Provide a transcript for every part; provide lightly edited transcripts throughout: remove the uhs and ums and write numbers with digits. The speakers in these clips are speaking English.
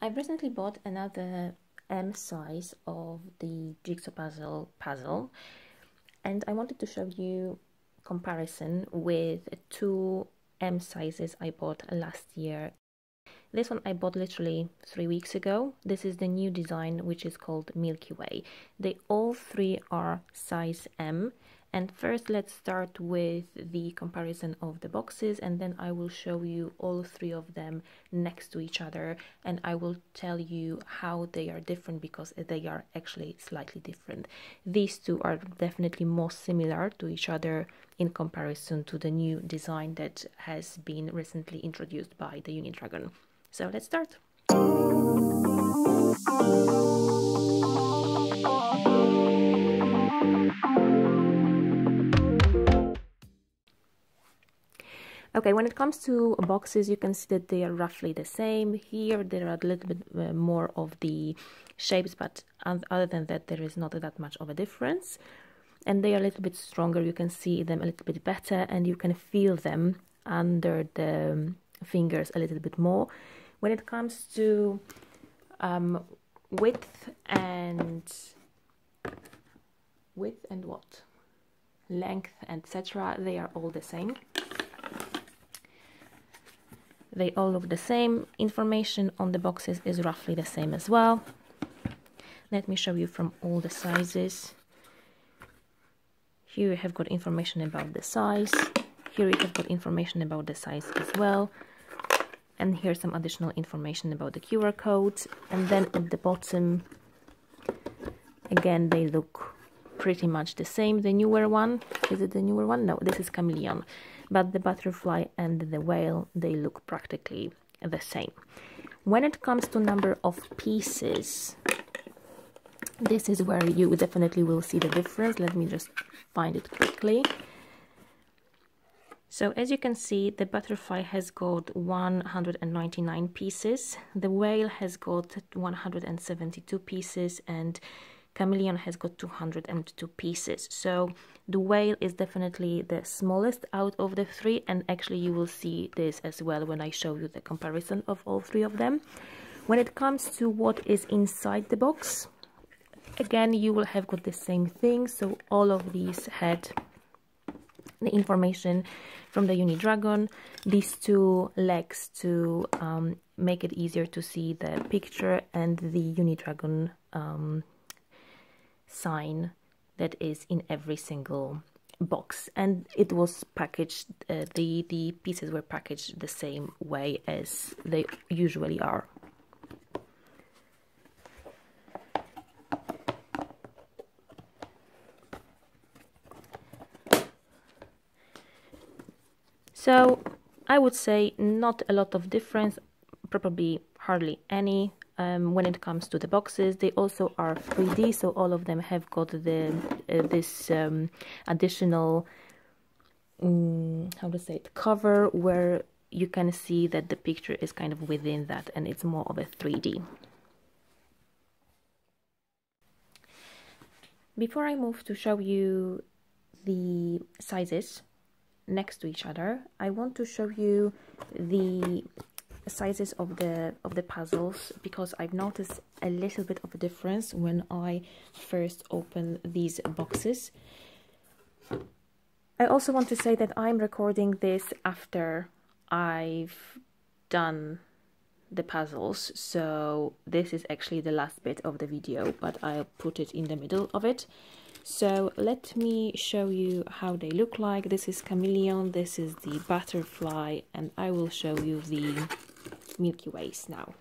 I've recently bought another M size of the jigsaw puzzle, and I wanted to show you comparison with two M sizes I bought last year. This one I bought literally 3 weeks ago. This is the new design, which is called Milky Way. They all three are size M. And first let's start with the comparison of the boxes, and then I will show you all three of them next to each other, and I will tell you how they are different, because they are actually slightly different. These two are definitely more similar to each other in comparison to the new design that has been recently introduced by the Unidragon. So let's start. Okay, when it comes to boxes, you can see that they are roughly the same. Here there are a little bit more of the shapes, but other than that there is not that much of a difference. And they are a little bit stronger, you can see them a little bit better, and you can feel them under the fingers a little bit more. When it comes to width and what? Length, etc., they are all the same. They all look the same. Information on the boxes is roughly the same as well. Let me show you from all the sizes. Here you have got information about the size. Here you have got information about the size as well. And here's some additional information about the QR codes. And then at the bottom, again, they look pretty much the same. The newer one, is it the newer one? No, this is Chameleon. But the butterfly and the whale, they look practically the same. When it comes to number of pieces, this is where you definitely will see the difference. Let me just find it quickly. So as you can see, the butterfly has got 199 pieces, the whale has got 172 pieces, and Chameleon has got 202 pieces. So the whale is definitely the smallest out of the three, and actually you will see this as well when I show you the comparison of all three of them. When it comes to what is inside the box, again you will have got the same thing. So all of these had the information from the Unidragon, these two legs to make it easier to see the picture, and the Unidragon sign that is in every single box. And it was packaged, the pieces were packaged the same way as they usually are. So I would say not a lot of difference, probably hardly any. When it comes to the boxes, they also are 3D, so all of them have got the this additional how to say it, cover, where you can see that the picture is kind of within that, and it's more of a 3D. Before I move to show you the sizes next to each other, I want to show you the sizes of the puzzles, because I've noticed a little bit of a difference when I first open these boxes. I also want to say that I'm recording this after I've done the puzzles, so this is actually the last bit of the video, but I'll put it in the middle of it. So let me show you how they look like. This is Chameleon, this is the butterfly, and I will show you the Milky Ways now.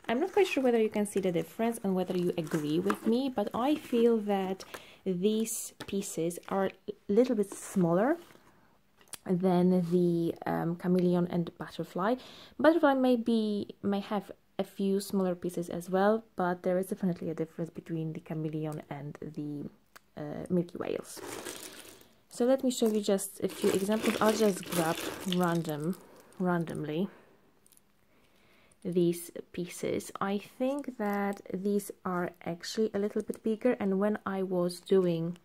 I'm not quite sure whether you can see the difference and whether you agree with me, but I feel that these pieces are a little bit smaller than the Chameleon and Butterfly. Butterfly may have a few smaller pieces as well, but there is definitely a difference between the Chameleon and the Milky Whales. So let me show you just a few examples. I'll just grab randomly these pieces. I think that these are actually a little bit bigger, and when I was doing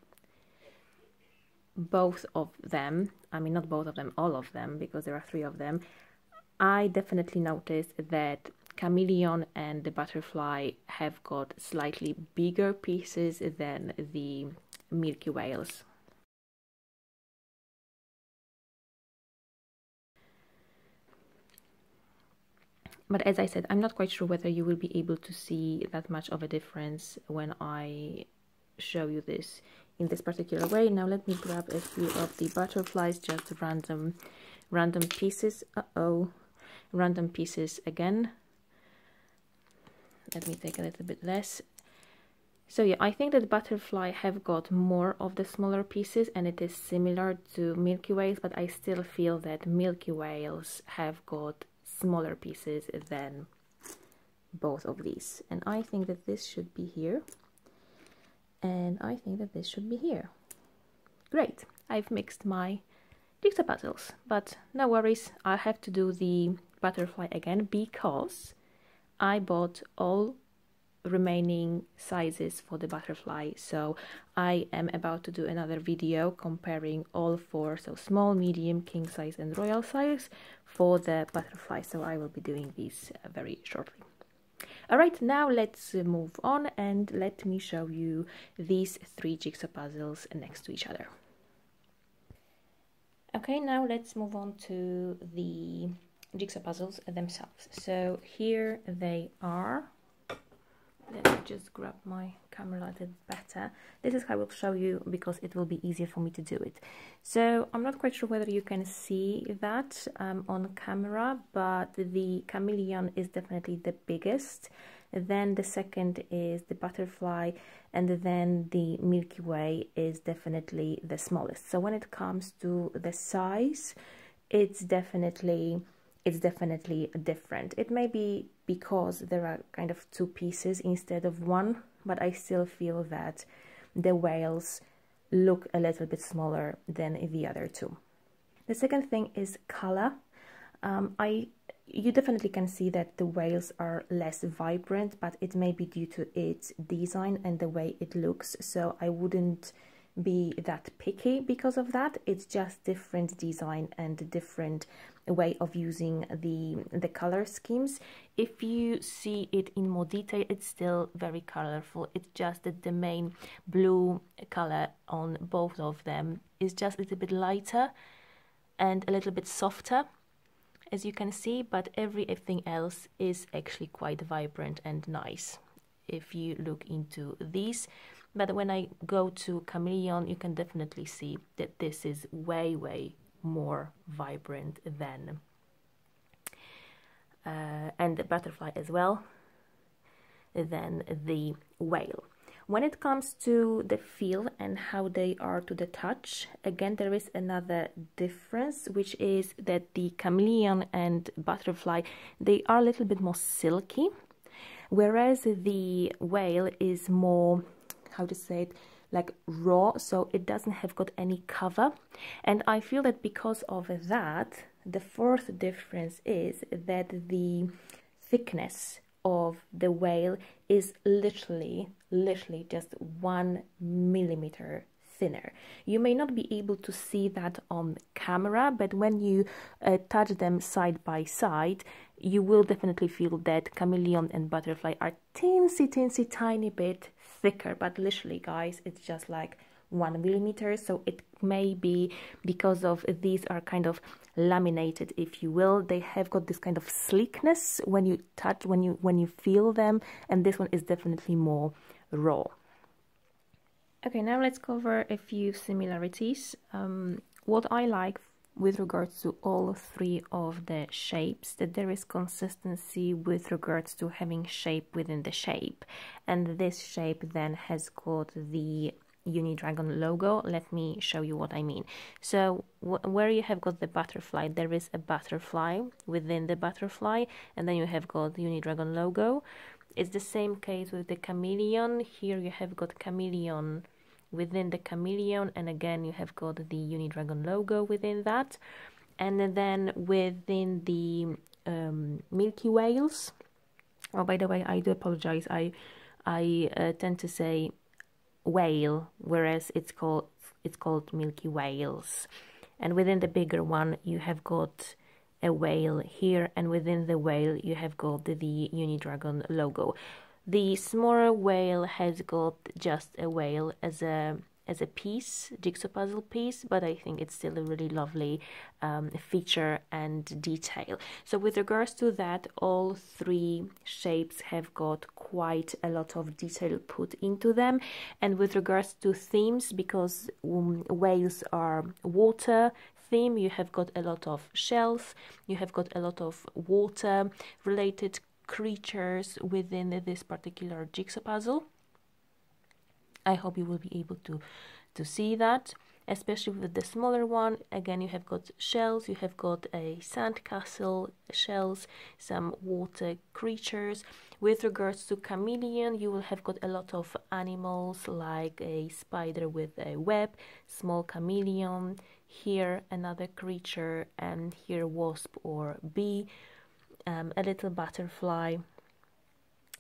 both of them, I mean not both of them, all of them, because there are three of them, I definitely noticed that chameleon and the butterfly have got slightly bigger pieces than the Milky Whales. But as I said, I'm not quite sure whether you will be able to see that much of a difference when I show you this in this particular way. Now let me grab a few of the butterflies, just random pieces. Random pieces again. Let me take a little bit less. So yeah, I think that butterfly have got more of the smaller pieces and it is similar to Milky Whales, but I still feel that Milky Whales have got smaller pieces than both of these. And I think that this should be here. And I think that this should be here. Great, I've mixed my jigsaw puzzles, but no worries, I have to do the butterfly again because I bought all remaining sizes for the butterfly, so I am about to do another video comparing all four, so small, medium, king size and royal size for the butterfly, so I will be doing these very shortly. Alright, now let's move on and let me show you these three jigsaw puzzles next to each other. Okay, now let's move on to the jigsaw puzzles themselves. So here they are. Let me just grab my camera a little better. This is how I will show you because it will be easier for me to do it. So I'm not quite sure whether you can see that on camera, but the chameleon is definitely the biggest. Then the second is the butterfly, and then the Milky Way is definitely the smallest. So when it comes to the size, it's definitely different. It may be because there are kind of two pieces instead of one, but I still feel that the whales look a little bit smaller than the other two. The second thing is color. You definitely can see that the whales are less vibrant, but it may be due to its design and the way it looks, so I wouldn't be that picky because of that. It's just different design and different way of using the color schemes. If you see it in more detail, it's still very colorful. It's just that the main blue color on both of them is just a little bit lighter and a little bit softer, as you can see, but everything else is actually quite vibrant and nice if you look into these. But when I go to chameleon, you can definitely see that this is way more vibrant than and the butterfly as well, than the whale. When it comes to the feel and how they are to the touch, again there is another difference, which is that the chameleon and butterfly, they are a little bit more silky, whereas the whale is more, how to say it, like raw, so it doesn't have got any cover. And I feel that because of that, the fourth difference is that the thickness of the whale is literally just 1 millimeter thinner. You may not be able to see that on camera, but when you touch them side by side, you will definitely feel that chameleon and butterfly are teensy tiny bit thicker, but literally guys, it's just like 1 millimeter. So it may be because of these are kind of laminated, if you will. They have got this kind of sleekness when you touch, when you feel them, and this one is definitely more raw. Okay, now let's cover a few similarities. What I like with regards to all three of the shapes, that there is consistency with regards to having shape within the shape, and this shape then has got the Unidragon logo. Let me show you what I mean. So where you have got the butterfly, there is a butterfly within the butterfly, and then you have got the Unidragon logo. It's the same case with the chameleon. Here you have got chameleon within the chameleon, and again you have got the Unidragon logo within that. And then within the Milky Whales, oh, by the way, I do apologize, I tend to say whale, whereas it's called Milky Whales. And within the bigger one you have got a whale here, and within the whale you have got the Unidragon logo. The smaller whale has got just a whale as a piece, jigsaw puzzle piece, but I think it's still a really lovely feature and detail. So with regards to that, all three shapes have got quite a lot of detail put into them. And with regards to themes, because whales are water theme, you have got a lot of shells, you have got a lot of water related creatures within this particular jigsaw puzzle. I hope you will be able to see that, especially with the smaller one. Again, you have got shells, you have got a sandcastle, shells, some water creatures. With regards to chameleon, you will have got a lot of animals like a spider with a web, small chameleon, here another creature, and here wasp or bee, a little butterfly.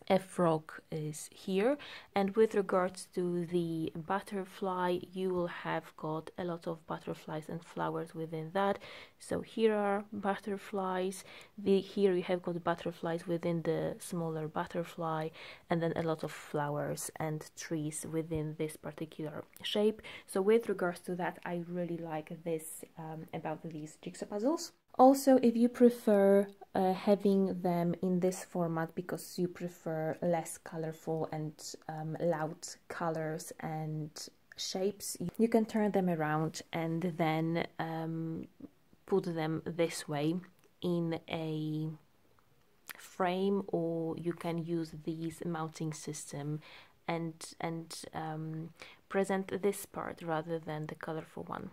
A frog is here. And with regards to the butterfly, you will have got a lot of butterflies and flowers within that. So here are butterflies, here you have got butterflies within the smaller butterfly, and then a lot of flowers and trees within this particular shape. So with regards to that, I really like this about these jigsaw puzzles. Also, if you prefer having them in this format because you prefer less colorful and loud colors and shapes, you can turn them around and then put them this way in a frame, or you can use these mounting system and present this part rather than the colorful one.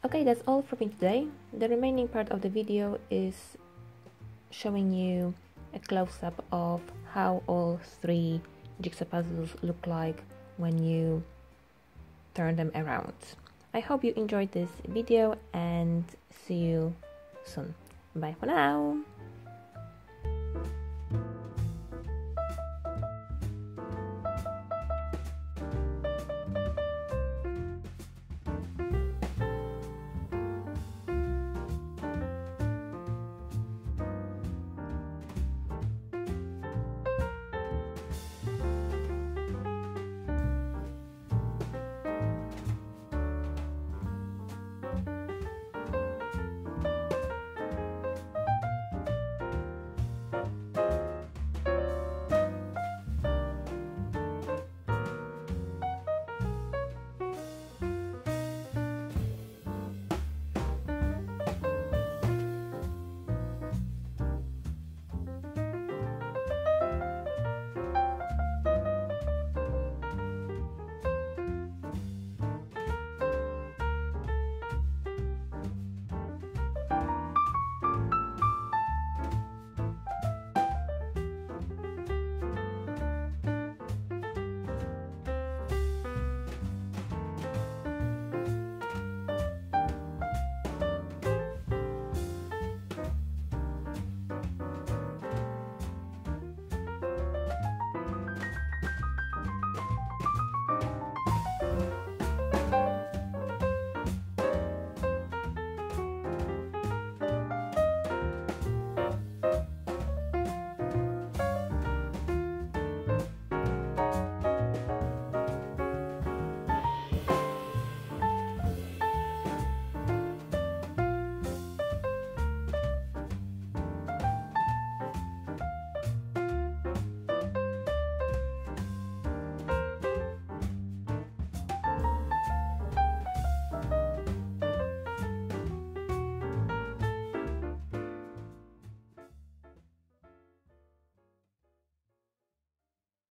Okay, that's all for me today. The remaining part of the video is showing you a close-up of how all three jigsaw puzzles look like when you turn them around. I hope you enjoyed this video and see you soon. Bye for now!